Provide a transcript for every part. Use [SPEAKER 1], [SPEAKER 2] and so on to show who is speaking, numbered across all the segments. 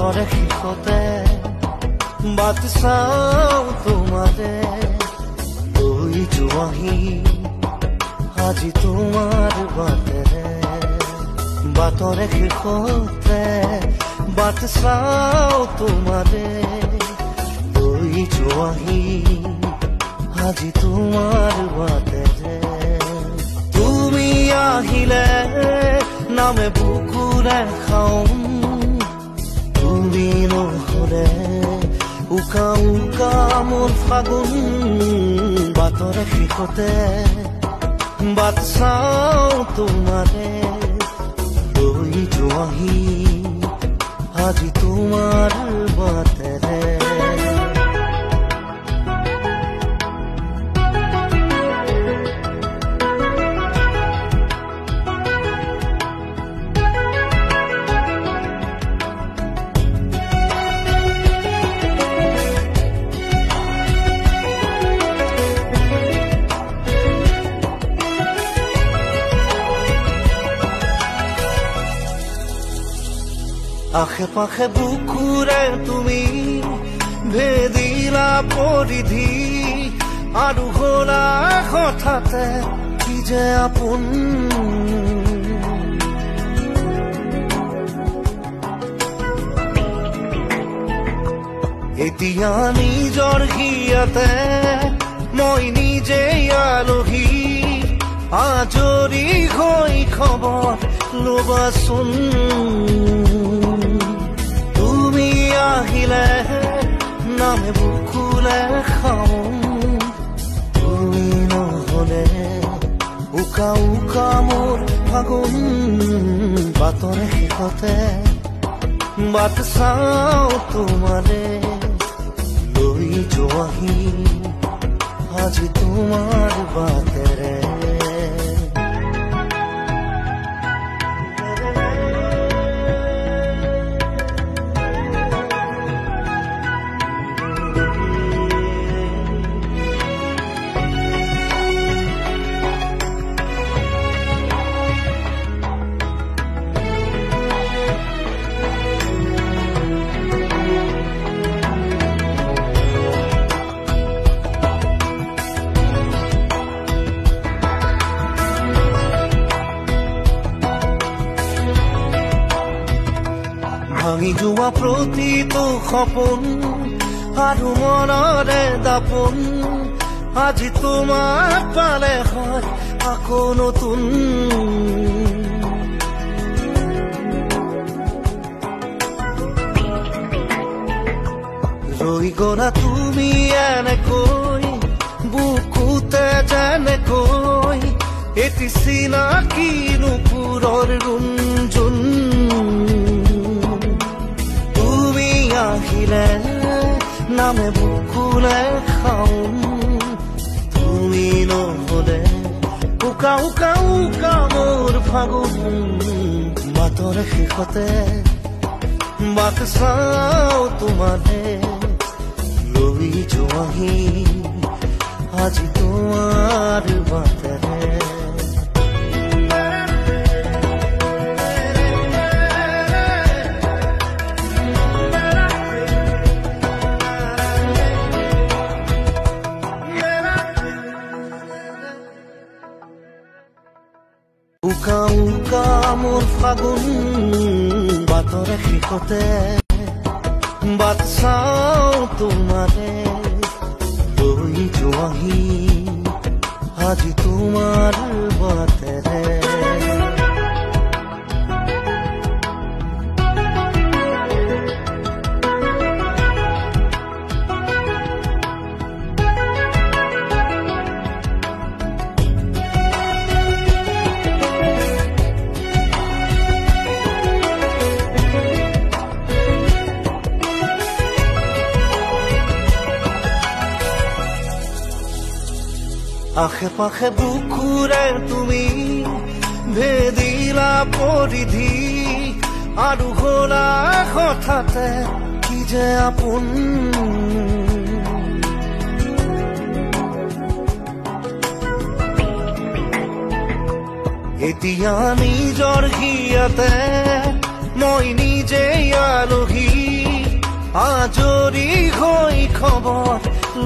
[SPEAKER 1] বাটৰে শেষতে বাট চাওঁ তোমাৰে লৈ যোৱাহি আজি তোমাৰ বাটেৰে বাটৰে শেষতে বাট চাওঁ তোমাৰে লৈ যোৱাহি আজি তোমাৰ বাটেৰে তুমি আহিলে নামে বুকুৰে খাওঁ তুমি নহলে উকা উকা মোৰ ফাগুন বাটৰে শেষতে বাট চাওঁ তোমাৰে লৈ যোৱাহি আজি তোমাৰ বাটেৰে আশে পাশে বুকুৰে তুমি ভেদিলা পৰিধি আৰু হলা হঠাতে কি যে আপোন এতিয়া নিজৰ হিয়াতে মই নিজে আলহী আজৰি হৈ খবৰ ল'বাচোন তুমি আহিলে নামে বুকুলে খাওঁ তুমি নহলে উকা উকা মোৰ ফাগুন বাটৰে শেষতে বাট চাওঁ তোমাৰে লৈ যোৱাহি আজি তোমাৰ বাটেৰে ভাঙি যোৱা প্ৰতিটো সপোন আৰু মনৰে দাপোন আজি তোমাক পালে হয় আকৌ নতুন ৰৈ গলা তুমি এনেকৈ বুকুতে যেনেকৈ এটি চিনাকি নুপুৰৰ ৰুণজুন আহিলে নামে বুকুলে খাওঁ তুমি নহলে উকা উকা উকা মোৰ ফাগুন বাটৰে শেষতে বাট চাওঁ তোমাৰে লৈ যোৱাহি আজি তোমাৰ বাটেৰে উকা উকা মোৰ ফাগুন বাটৰে শেষতে বাট চাওঁ তোমাৰে লৈ যোৱাহি আজি তোমাৰ বাটেৰে আশে পাশে বুকুৰে তুমি ভেদিলা পৰিধি আৰু হলা হঠাতে কি যে আপোন এতিয়া নিজৰ হিয়াতে মই নিজেই আলহী আজৰি হৈ খবৰ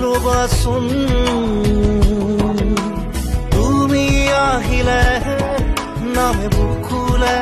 [SPEAKER 1] ল'বাচোন তুমি আহিলে নামে বুকুলে